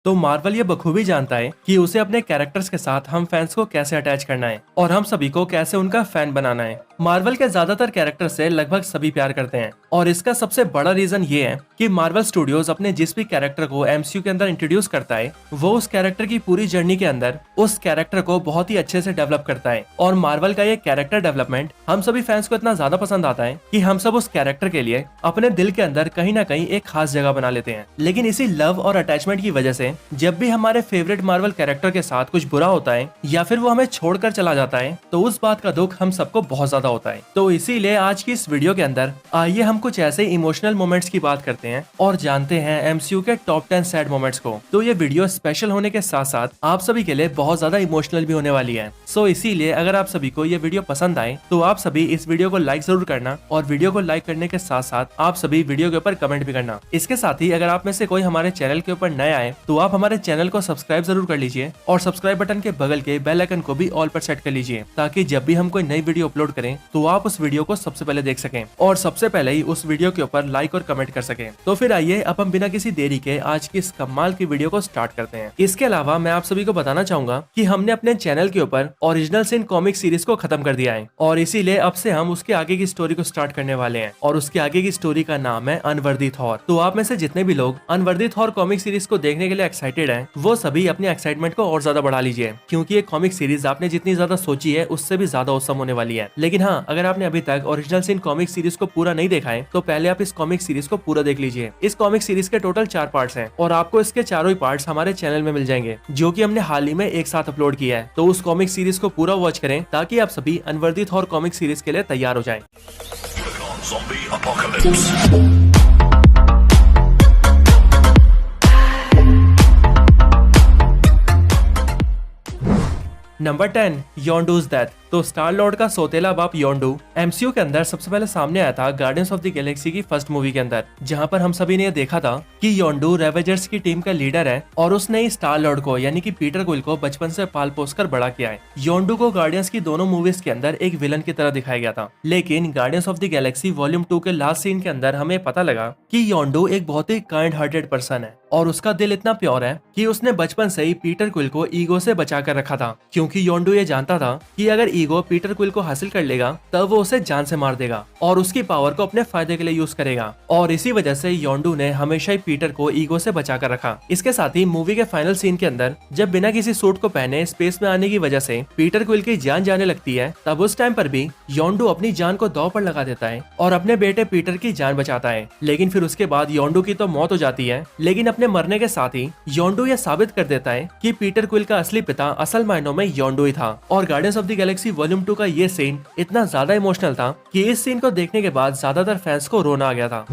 तो मार्वल ये बखूबी जानता है कि उसे अपने कैरेक्टर्स के साथ हम फैंस को कैसे अटैच करना है और हम सभी को कैसे उनका फैन बनाना है। मार्वल के ज्यादातर कैरेक्टर से लगभग सभी प्यार करते हैं और इसका सबसे बड़ा रीजन ये है कि मार्वल स्टूडियोज अपने जिस भी कैरेक्टर को एमसीयू के अंदर इंट्रोड्यूस करता है वो उस कैरेक्टर की पूरी जर्नी के अंदर उस कैरेक्टर को बहुत ही अच्छे से डेवलप करता है। और मार्वल का ये कैरेक्टर डेवलपमेंट हम सभी फैंस को इतना ज्यादा पसंद आता है कि हम सब उस कैरेक्टर के लिए अपने दिल के अंदर कहीं ना कहीं एक खास जगह बना लेते हैं। लेकिन इसी लव और अटैचमेंट की वजह से जब भी हमारे फेवरेट मार्वल कैरेक्टर के साथ कुछ बुरा होता है या फिर वो हमें छोड़कर चला जाता है तो उस बात का दुख हम सबको बहुत ज्यादा होता है। तो इसीलिए आज की इस वीडियो के अंदर आइए हम कुछ ऐसे इमोशनल मोमेंट्स की बात करते हैं और जानते हैं एमसीयू के टॉप 10 सैड मोमेंट्स को। तो ये वीडियो स्पेशल होने के साथ साथ आप सभी के लिए बहुत ज्यादा इमोशनल भी होने वाली है। सो इसीलिए अगर आप सभी को ये वीडियो पसंद आए तो आप सभी इस वीडियो को लाइक जरूर करना और वीडियो को लाइक करने के साथ साथ आप सभी वीडियो के ऊपर कमेंट भी करना। इसके साथ ही अगर आप में से कोई हमारे चैनल के ऊपर नया आए तो आप हमारे चैनल को सब्सक्राइब जरूर कर लीजिए और सब्सक्राइब बटन के बगल के बेल आइकन को भी ऑल पर सेट कर लीजिए ताकि जब भी हम कोई नई वीडियो अपलोड करें तो आप उस वीडियो को सबसे पहले देख सकें और सबसे पहले ही उस वीडियो के ऊपर लाइक और कमेंट कर सकें। तो फिर आइए अब हम बिना किसी देरी के आज की इस कमाल की वीडियो को स्टार्ट करते हैं। इसके अलावा मैं आप सभी को बताना चाहूंगा कि हमने अपने चैनल के ऊपर ओरिजिनल सिन कॉमिक सीरीज को खत्म कर दिया है और इसीलिए अब से हम उसके आगे की स्टोरी को स्टार्ट करने वाले हैं और उसके आगे की स्टोरी का नाम है अनवर्दी थॉर। तो आप में से जितने भी लोग अनवर्दी थॉर कॉमिक सीरीज को देखने के लिए एक्साइटेड हैं वो सभी अपनी एक्साइटमेंट को और ज्यादा बढ़ा लीजिए क्योंकि ये कॉमिक सीरीज आपने जितनी ज्यादा सोची है उससे भी ज्यादा औसम होने वाली है। लेकिन हाँ, अगर आपने अभी तक ओरिजिनल सिन कॉमिक सीरीज को पूरा नहीं देखा है तो पहले आप इस कॉमिक सीरीज को पूरा देख लीजिए। इस कॉमिक सीरीज के टोटल 4 पार्ट्स हैं और आपको इसके चारों ही पार्ट्स हमारे चैनल में मिल जाएंगे जो कि हमने हाल ही में एक साथ अपलोड किया है। तो उस कॉमिक सीरीज को पूरा वॉच करें ताकि आप सभी अनवर्दी थॉर कॉमिक सीरीज के लिए तैयार हो जाएं। Number 10, Yondu's death. तो स्टार लॉर्ड का सौतेला बाप योंडू एमसीयू के अंदर सबसे पहले सामने आया था गार्डियंस ऑफ द गैलेक्सी की फर्स्ट मूवी के अंदर, जहां पर हम सभी ने ये देखा था कि योंडू रेवेंजर्स की टीम का लीडर है और उसने ही स्टार लॉर्ड को यानी कि पीटर क्विल को बचपन से पाल पोस कर बड़ा किया है। योंडू को गार्डियंस की दोनों मूवीज के अंदर एक विलन की तरह दिखाया गया था, लेकिन guardians of the Galaxy volume 2 के लास्ट सीन के अंदर हमें पता लगा कि योंडू एक बहुत ही काइंड हार्टेड पर्सन है और उसका दिल इतना प्योर है कि उसने बचपन से ही पीटर क्विल को ईगो से बचा कर रखा था, क्योंकि योंडू ये जानता था कि अगर ईगो पीटर क्विल को हासिल कर लेगा तब वो उसे जान से मार देगा और उसकी पावर को अपने फायदे के लिए यूज करेगा। और इसी वजह से योंडू ने हमेशा ही पीटर को ईगो से बचा कर रखा। इसके साथ ही मूवी के फाइनल सीन के अंदर जब बिना किसी सूट को पहने स्पेस में आने की वजह से पीटर क्विल की जान जाने लगती है, तब उस टाइम पर भी योंडू अपनी जान को दांव पर लगा देता है और अपने बेटे पीटर की जान बचाता है। लेकिन फिर उसके बाद योंडू की तो मौत हो जाती है, लेकिन अपने मरने के साथ ही योंडू यह साबित कर देता है कि पीटर क्विल का असली पिता असल मायनों में योंडू ही था। और guardians of the Galaxy volume 2 का ये सीन इतना ज्यादा इमोशनल था कि इस सीन को देखने के बाद ज्यादातर फैंस को रोना आ गया था।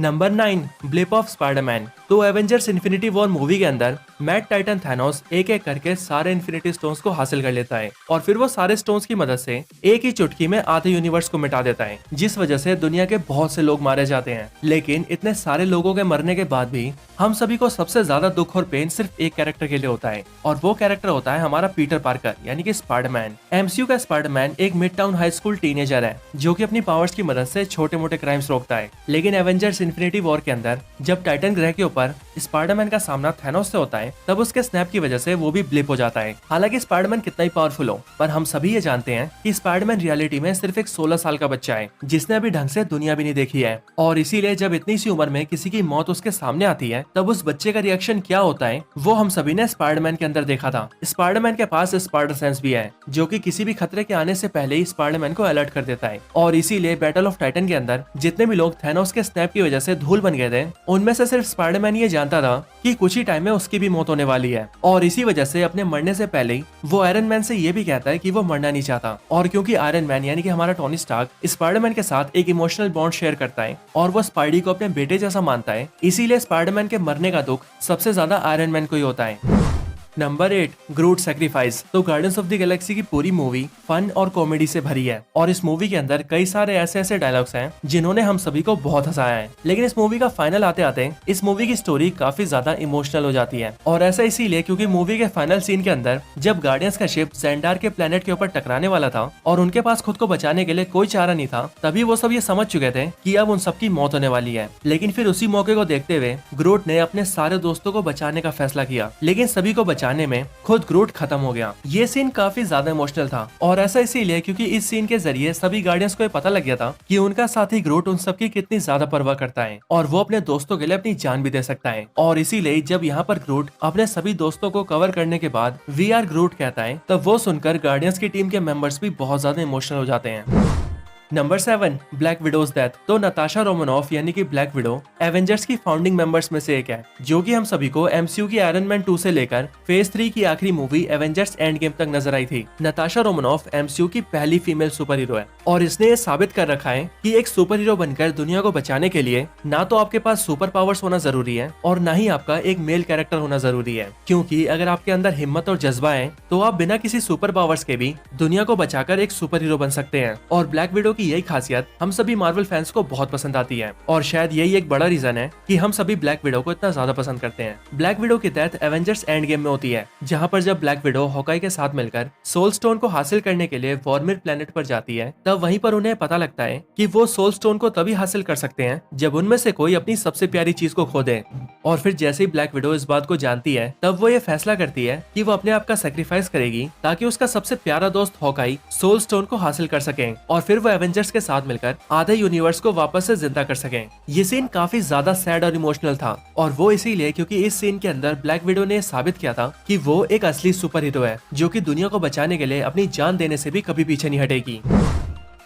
Number 9, blip of Spiderman. तो एवेंजर्स इन्फिनिटी वॉर मूवी के अंदर मैड टाइटन थैनोस एक एक करके सारे इन्फिनिटी स्टोन्स को हासिल कर लेता है और फिर वो सारे स्टोन्स की मदद से एक ही चुटकी में आधे यूनिवर्स को मिटा देता है, जिस वजह से दुनिया के बहुत से लोग मारे जाते हैं। लेकिन इतने सारे लोगों के मरने के बाद भी हम सभी को सबसे ज्यादा दुख और पेन सिर्फ एक कैरेक्टर के लिए होता है और वो कैरेक्टर होता है हमारा पीटर पार्कर यानी कि स्पाइडरमैन। एमसीयू का स्पाइडरमैन एक mid town high school teenager है जो कि अपनी पावर्स की मदद से छोटे मोटे क्राइम्स रोकता है। लेकिन एवेंजर्स इन्फिनिटी वॉर के अंदर जब टाइटन ग्रह के ऊपर स्पाइडरमैन का सामना थैनोस से होता है तब उसके स्नैप की वजह से वो भी ब्लिप हो जाता है। हालांकि स्पाइडरमैन कितना ही पावरफुल हो, पर हम सभी ये जानते हैं कि स्पाइडरमैन रियलिटी में सिर्फ एक 16 साल का बच्चा है जिसने अभी ढंग से दुनिया भी नहीं देखी है। और इसीलिए जब इतनी सी उम्र में किसी की मौत उसके सामने आती है तब उस बच्चे का रिएक्शन क्या होता है वो हम सभी ने स्पाइडरमैन के अंदर देखा था। स्पाइडरमैन के पास स्पाइडर सेंस भी है जो कि किसी भी खतरे के आने से पहले ही स्पाइडरमैन को अलर्ट कर देता है। और इसीलिए बैटल ऑफ टाइटन के अंदर जितने भी लोग थैनोस के स्नैप की वजह से धूल बन गए थे उनमें से सिर्फ स्पाइडरमैन ये जानता था कि कुछ ही टाइम में उसकी भी मौत होने वाली है। और इसी वजह से अपने मरने से पहले ही वो आयरन मैन से ये भी कहता है कि वो मरना नहीं चाहता। और क्योंकि आयरन मैन यानी कि हमारा टोनी स्टार्क स्पाइडरमैन के साथ एक इमोशनल बॉन्ड शेयर करता है और वो स्पाइडी को अपने बेटे जैसा मानता है, इसीलिए स्पाइडरमैन के मरने का दुख सबसे ज्यादा आयरन मैन को ही होता है। नंबर 8, ग्रूट सैक्रिफाइस। तो गार्डियंस ऑफ द गैलेक्सी की पूरी मूवी फन और कॉमेडी से भरी है और इस मूवी के अंदर कई सारे ऐसे ऐसे डायलॉग्स हैं जिन्होंने हम सभी को बहुत हंसाया है। लेकिन इस मूवी का फाइनल आते आते इस मूवी की स्टोरी काफी ज्यादा इमोशनल हो जाती है और ऐसा इसीलिए क्योंकि मूवी के फाइनल सीन के अंदर जब गार्डियंस का शिप ज़ेंडार के प्लेनेट के ऊपर टकराने वाला था और उनके पास खुद को बचाने के लिए कोई चारा नहीं था, तभी वो सब ये समझ चुके थे कि अब उन सबकी मौत होने वाली है। लेकिन फिर उसी मौके को देखते हुए ग्रूट ने अपने सारे दोस्तों को बचाने का फैसला किया, लेकिन सभी को बचाने में खुद ग्रूट खत्म हो गया। ये सीन काफी ज्यादा इमोशनल था और ऐसा इसीलिए क्योंकि इस सीन के जरिए सभी गार्डियंस को ये पता लग गया था कि उनका साथी ग्रूट उन सबकी कितनी ज्यादा परवाह करता है और वो अपने दोस्तों के लिए अपनी जान भी दे सकता है। और इसीलिए जब यहाँ पर ग्रूट अपने सभी दोस्तों को कवर करने के बाद वी आर ग्रूट कहता है, तब वो सुनकर गार्डियंस की टीम के मेंबर्स भी बहुत ज्यादा इमोशनल हो जाते हैं। Number 7, black widows death. तो नताशा रोमानोफ यानी कि ब्लैक विडो एवेंजर्स की फाउंडिंग मेंबर्स में से एक है, जो कि हम सभी को एमसीयू की आयरन मैन 2 से लेकर फेज 3 की आखिरी मूवी एवेंजर्स एंड गेम तक नजर आई थी। नताशा रोमानोफ एमसीयू की पहली फीमेल सुपर हीरो है और इसने ये साबित कर रखा है कि एक सुपर हीरो बनकर दुनिया को बचाने के लिए ना तो आपके पास सुपर पावर्स होना जरूरी है और ना ही आपका एक मेल कैरेक्टर होना जरूरी है, क्योंकि अगर आपके अंदर हिम्मत और जज्बा है तो आप बिना किसी सुपर पावर्स के भी दुनिया को बचाकर एक सुपर हीरो बन सकते हैं। और ब्लैक विडो की यही खासियत हम सभी मार्वल फैंस को बहुत पसंद आती है और शायद यही एक बड़ा रीजन है कि हम सभी ब्लैक विडो को इतना ज्यादा पसंद करते हैं। ब्लैक विडो की डेथ एवेंजर्स एंड गेम में होती है, जहां पर जब ब्लैक विडो हॉकाई के साथ मिलकर सोल स्टोन को हासिल करने के लिए वॉर्मिर प्लेनेट पर जाती है, तब वहीं पर उन्हें पता लगता है कि वो सोल स्टोन को तभी हासिल कर सकते हैं जब उनमें से कोई अपनी सबसे प्यारी चीज को खो दे। और फिर जैसे ही ब्लैक विडो इस बात को जानती है, तब वो ये फैसला करती है कि वो अपने आप का सेक्रीफाइस करेगी ताकि उसका सबसे प्यारा दोस्त हॉकाई सोल स्टोन को हासिल कर सके और फिर वो एवेंजर्स के साथ मिलकर आधे यूनिवर्स को वापस से जिंदा कर सके। ये सीन काफी ज्यादा सैड और इमोशनल था और वो इसीलिए क्योंकि इस सीन के अंदर ब्लैक विडो ने साबित किया था कि वो एक असली सुपर हीरो है जो कि दुनिया को बचाने के लिए अपनी जान देने से भी कभी पीछे नहीं हटेगी।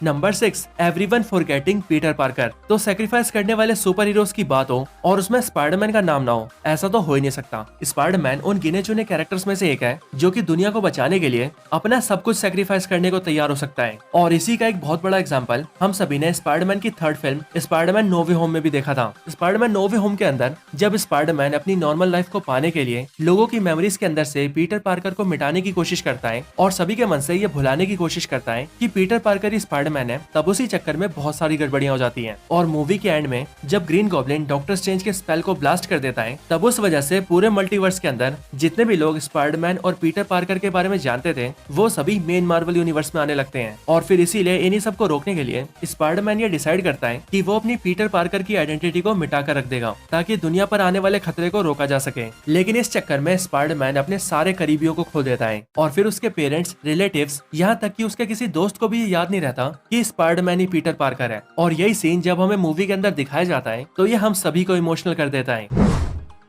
Number 6, everyone forgetting Peter Parker. तो सेक्रीफाइस करने वाले सुपर हीरोज की बात हो और उसमें स्पाइडरमैन का नाम ना हो, ऐसा तो हो ही नहीं सकता। स्पाइडरमैन उन गिने चुने कैरेक्टर्स में से एक है जो कि दुनिया को बचाने के लिए अपना सब कुछ सेक्रीफाइस करने को तैयार हो सकता है। और इसी का एक बहुत बड़ा एग्जाम्पल हम सभी ने स्पाइडरमैन की थर्ड फिल्म स्पाइडरमैन नो वे होम में भी देखा था। स्पाइडरमैन नो वे होम के अंदर जब स्पाइडरमैन अपनी नॉर्मल लाइफ को पाने के लिए लोगों की मेमोरीज के अंदर से पीटर पार्कर को मिटाने की कोशिश करता है और सभी के मन से ये भुलाने की कोशिश करता है कि पीटर पार्कर ही स्पाइडरमैन है, तब उसी चक्कर में बहुत सारी गड़बड़ियां हो जाती हैं। और मूवी के एंड में जब ग्रीन गॉब्लिन डॉक्टर स्ट्रेंज के स्पेल को ब्लास्ट कर देता है, तब उस वजह से पूरे मल्टीवर्स के अंदर जितने भी लोग स्पाइडरमैन और पीटर पार्कर के बारे में जानते थे वो सभी मेन मार्वल यूनिवर्स में आने लगते हैं। और फिर इसीलिए इन्हीं सबको रोकने के लिए स्पाइडरमैन ये डिसाइड करता है कि वो अपनी पीटर पार्कर की आइडेंटिटी को मिटा कर रख देगा ताकि दुनिया पर आने वाले खतरे को रोका जा सके। लेकिन इस चक्कर में स्पाइडरमैन अपने सारे करीबियों को खो देता है और फिर उसके पेरेंट्स, रिलेटिव्स, यहाँ तक कि उसके किसी दोस्त को भी याद नहीं रहता कि स्पाइडरमैन ही पीटर पार्कर है। और यही सीन जब हमें मूवी के अंदर दिखाया जाता है तो ये हम सभी को इमोशनल कर देता है।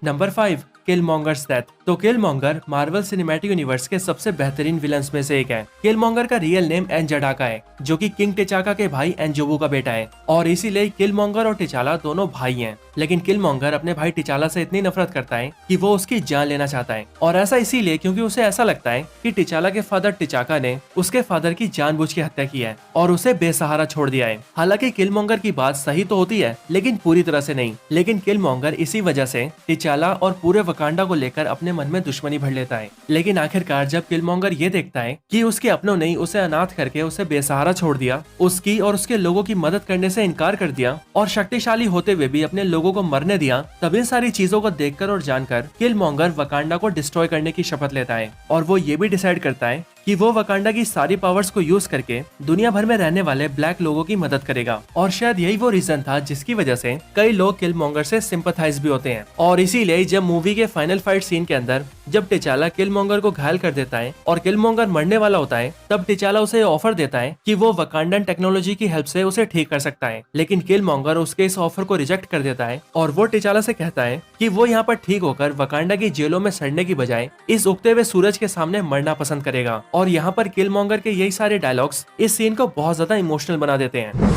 Number 5, Killmonger's death. तो किलमॉन्गर मार्वल सिनेमैटिक यूनिवर्स के सबसे बेहतरीन विलन्स में से एक है। किलमॉन्गर का रियल नेम एनजडाका है, जो कि किंग टिचाका के भाई एनजोबू का बेटा है और इसीलिए किलमॉन्गर और टिचाला दोनों भाई हैं। लेकिन किलमॉन्गर अपने भाई टिचाला से इतनी नफरत करता है कि वो उसकी जान लेना चाहता है और ऐसा इसीलिए क्योंकि उसे ऐसा लगता है कि टिचाला के फादर टिचाका ने उसके फादर की जानबूझ के हत्या की है और उसे बेसहारा छोड़ दिया है। हालांकि किलमॉन्गर की बात सही तो होती है लेकिन पूरी तरह से नहीं। लेकिन किलमॉन्गर इसी वजह से टिचाला और पूरे वकांडा को लेकर अपने मन में दुश्मनी भर लेता है। लेकिन आखिरकार जब किलमॉन्गर ये देखता है कि उसके अपनों ने उसे अनाथ करके उसे बेसहारा छोड़ दिया, उसकी और उसके लोगों की मदद करने से इनकार कर दिया और शक्तिशाली होते हुए भी अपने लोगों को मरने दिया, तब इन सारी चीजों को देखकर और जानकर किलमॉन्गर वकांडा को डिस्ट्रॉय करने की शपथ लेता है और वो ये भी डिसाइड करता है कि वो वकांडा की सारी पावर्स को यूज करके दुनिया भर में रहने वाले ब्लैक लोगों की मदद करेगा। और शायद यही वो रीजन था जिसकी वजह से कई लोग किलमॉन्गर से सिंपैथाइज भी होते हैं। और इसीलिए जब मूवी के फाइनल फाइट सीन के अंदर जब टिचाला किलमॉन्गर को घायल कर देता है और किलमॉन्गर मरने वाला होता है, तब टिचाला उसे ऑफर देता है कि वो वकांडन टेक्नोलॉजी की हेल्प से उसे ठीक कर सकता है। लेकिन किलमॉन्गर उसके इस ऑफर को रिजेक्ट कर देता है और वो टिचाला से कहता है कि वो यहाँ पर ठीक होकर वकांडा की जेलों में सड़ने की बजाय इस उगते हुए सूरज के सामने मरना पसंद करेगा। और यहाँ पर किलमॉन्गर के यही सारे डायलॉग्स इस सीन को बहुत ज्यादा इमोशनल बना देते हैं।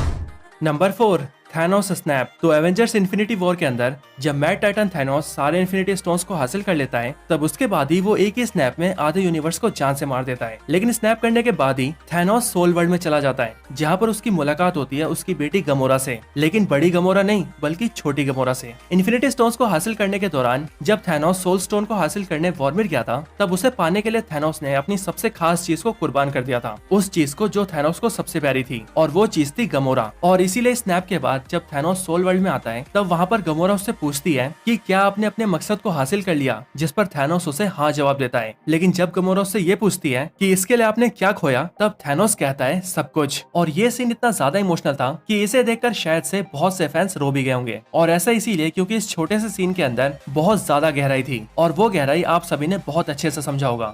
Number 4, Thanos snap. तो एवेंजर्स इन्फिनिटी वॉर के अंदर जब मैड टाइटन थैनोस सारे इन्फिनिटी स्टोन्स को हासिल कर लेता है, तब उसके बाद ही वो एक ही स्नैप में आधे यूनिवर्स को जान से मार देता है। लेकिन स्नैप करने के बाद ही थैनोस सोल वर्ल्ड में चला जाता है, जहाँ पर उसकी मुलाकात होती है उसकी बेटी गमोरा से, लेकिन बड़ी गमोरा नहीं बल्कि छोटी गमोरा से। इन्फिनिटी स्टोन्स को हासिल करने के दौरान जब थैनोस सोल स्टोन को हासिल करने वॉर्मिर गया था, तब उसे पाने के लिए थैनोस ने अपनी सबसे खास चीज को कुर्बान कर दिया था, उस चीज को जो थैनोस को सबसे प्यारी थी, और वो चीज थी गमोरा। और इसीलिए स्नैप के बाद जब थैनोस सोल वर्ल्ड में आता है, तब वहाँ पर गमोरा उससे पूछती है कि क्या आपने अपने मकसद को हासिल कर लिया, जिस पर थैनोस उसे हाँ जवाब देता है। लेकिन जब गमोरा उससे ये पूछती है कि इसके लिए आपने क्या खोया, तब थैनोस कहता है सब कुछ। और ये सीन इतना ज्यादा इमोशनल था कि इसे देखकर शायद से बहुत से फैंस रो भी गए होंगे। और ऐसा इसीलिए क्योंकि इस छोटे से सीन के अंदर बहुत ज्यादा गहराई थी, और वो गहराई आप सभी ने बहुत अच्छे से समझा होगा।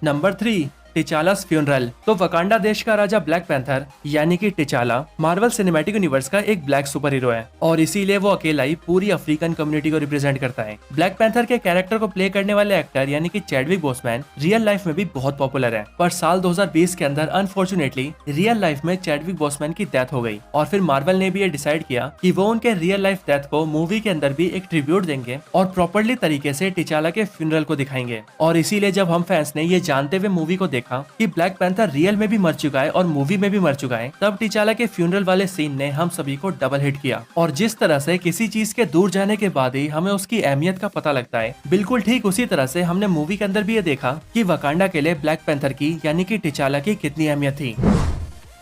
Number 3, T'Challa's funeral. तो वकांडा देश का राजा ब्लैक पैंथर यानी कि टिचाला मार्वल सिनेमैटिक यूनिवर्स का एक ब्लैक सुपर हीरो है, और इसीलिए वो अकेला ही पूरी अफ्रीकन कम्युनिटी को रिप्रेजेंट करता है। ब्लैक पैंथर के कैरेक्टर को प्ले करने वाले एक्टर यानी कि चैडविक बोसमैन रियल लाइफ में भी बहुत पॉपुलर है, पर साल 2020 के अंदर अनफॉर्चुनेटली रियल लाइफ में चैडविक बोसमैन की डेथ हो गई, और फिर मार्वल ने भी ये डिसाइड किया कि वो उनके रियल लाइफ डेथ को मूवी के अंदर भी एक ट्रिब्यूट देंगे और प्रॉपर्ली तरीके से टिचाला के फ्यूनरल को दिखाएंगे। और इसीलिए जब हम फैंस ने ये जानते हुए मूवी को देखा कि ब्लैक पैंथर रियल में भी मर चुका है और मूवी में भी मर चुका है, तब टिचाला के फ्यूनरल वाले सीन ने हम सभी को डबल हिट किया। और जिस तरह से किसी चीज के दूर जाने के बाद ही हमें उसकी अहमियत का पता लगता है, बिल्कुल ठीक उसी तरह से हमने मूवी के अंदर भी ये देखा कि वकांडा के लिए ब्लैक पैंथर की यानी कि टिचाला की कितनी अहमियत थी।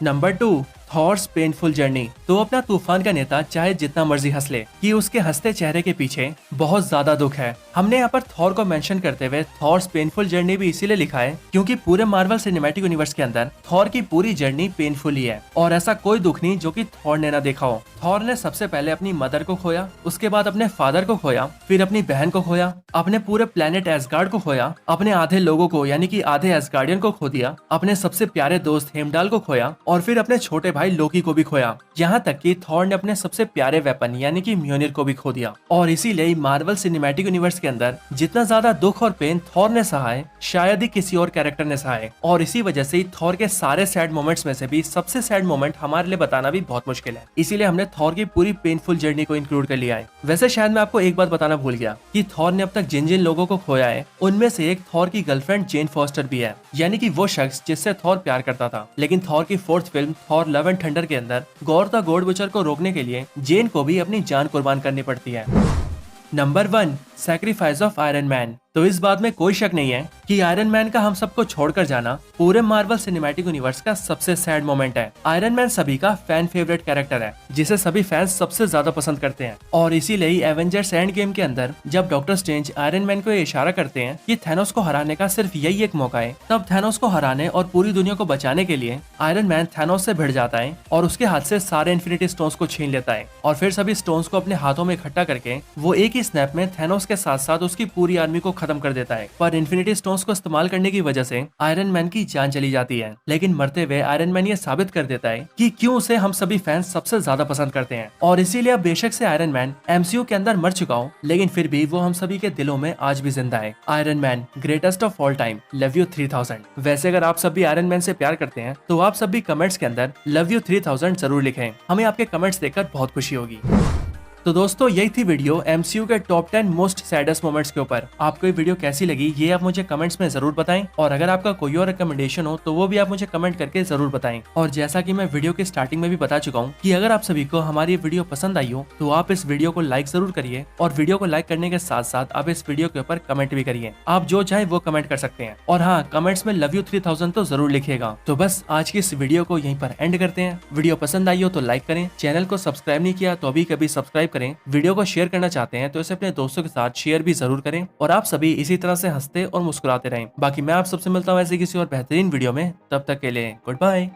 Number 2, थॉर्स painful journey. तो अपना तूफान का नेता चाहे जितना मर्जी हंस ले कि उसके हंसते चेहरे के पीछे बहुत ज्यादा दुख है। हमने यहाँ पर थॉर को मेंशन करते हुए थॉर्स पेनफुल जर्नी भी इसीलिए लिखा है क्योंकि पूरे मार्वल सिनेमैटिक यूनिवर्स के अंदर थॉर की पूरी जर्नी पेनफुल ही है, और ऐसा कोई दुख नहीं जो कि थॉर ने ना देखा हो। थॉर ने सबसे पहले अपनी मदर को खोया, उसके बाद अपने फादर को खोया, फिर अपनी बहन को खोया, अपने पूरे प्लेनेट एसगार्ड को खोया, अपने आधे लोगों को यानी कि आधे एसगार्डियन को खो दिया, अपने सबसे प्यारे दोस्त हेमडाल को खोया, और फिर अपने छोटे भाई लोकी को भी खोया। यहाँ तक कि थॉर ने अपने सबसे प्यारे वेपन यानी कि म्योनिर को भी खो दिया। और इसीलिए मार्वल सिनेमैटिक यूनिवर्स के अंदर जितना ज्यादा दुख और पेन थॉर ने सहा है, शायद ही किसी और कैरेक्टर ने सहा है। और इसी वजह से थॉर के सारे सैड मोमेंट्स में से भी सबसे सैड मोमेंट हमारे लिए बताना भी बहुत मुश्किल है, इसीलिए हमने थॉर की पूरी पेनफुल जर्नी को इंक्लूड कर लिया है। वैसे शायद मैं आपको एक बात बताना भूल गया कि थॉर ने अब तक जिन जिन लोगों को खोया है, उनमें से एक थॉर की गर्लफ्रेंड जेन फॉस्टर भी है, यानी कि वो शख्स जिससे थॉर प्यार करता था। लेकिन थॉर की 4th film Thor love and thunder के अंदर गॉर द गॉड बुचर को रोकने के लिए जेन को भी अपनी जान कुर्बान करनी पड़ती है। Number 1, sacrifice of iron man. तो इस बात में कोई शक नहीं है कि आयरन मैन का हम सबको छोड़कर जाना पूरे मार्वल सिनेमैटिक यूनिवर्स का सबसे सैड मोमेंट है। आयरन मैन सभी का फैन फेवरेट कैरेक्टर है, जिसे सभी फैंस सबसे ज्यादा पसंद करते हैं। और इसीलिए एवेंजर्स एंड गेम के अंदर जब डॉक्टर स्ट्रेंज आयरन मैन को ये इशारा करते हैं कि थैनोस को हराने का सिर्फ यही एक मौका है, तब थैनोस को हराने और पूरी दुनिया को बचाने के लिए आयरन मैन थैनोस से भिड़ जाता है और उसके हाथ से सारे इन्फिनिटी स्टोन्स को छीन लेता है। और फिर सभी स्टोन्स को अपने हाथों में इकट्ठा करके वो एक ही स्नैप में थैनोस के साथ साथ उसकी पूरी आर्मी को खत्म कर देता है। पर इन्फिनिटी स्टोन्स को इस्तेमाल करने की वजह से आयरन मैन की जान चली जाती है, लेकिन मरते हुए आयरन मैन ये साबित कर देता है कि क्यों उसे हम सभी फैंस सबसे ज्यादा पसंद करते हैं। और इसीलिए अब बेशक से आयरन मैन एमसीयू के अंदर मर चुका हो, लेकिन फिर भी वो हम सभी के दिलों में आज भी जिंदा है। Iron man greatest of all time, love you 3000। वैसे अगर आप सभी आयरन मैन से प्यार करते हैं तो आप सभी कमेंट्स के अंदर लव यू 3000 जरूर लिखें, हमें आपके कमेंट्स देखकर बहुत खुशी होगी। तो दोस्तों यही थी वीडियो एमसीयू के टॉप 10 मोस्ट सैडेस्ट मोमेंट्स के ऊपर। आपको ये वीडियो कैसी लगी ये आप मुझे कमेंट्स में जरूर बताएं, और अगर आपका कोई और रिकमेंडेशन हो तो वो भी आप मुझे कमेंट करके जरूर बताएं। और जैसा कि मैं वीडियो के स्टार्टिंग में भी बता चुका हूँ कि अगर आप सभी को हमारी वीडियो पसंद आई हो तो आप इस वीडियो को लाइक जरूर करिए, और वीडियो को लाइक करने के साथ साथ आप इस वीडियो के ऊपर कमेंट भी करिए। आप जो चाहे वो कमेंट कर सकते हैं, और हाँ कमेंट्स में लव यू 3000 तो जरूर लिखिएगा। तो बस आज की इस वीडियो को यहीं पर एंड करते हैं। वीडियो पसंद आई हो तो लाइक करें, चैनल को सब्सक्राइब नहीं किया तो अभी कभी सब्सक्राइब करें, वीडियो को शेयर करना चाहते हैं तो इसे अपने दोस्तों के साथ शेयर भी जरूर करें, और आप सभी इसी तरह से हंसते और मुस्कुराते रहें। बाकी मैं आप सबसे मिलता हूँ ऐसे किसी और बेहतरीन वीडियो में, तब तक के लिए गुड बाय।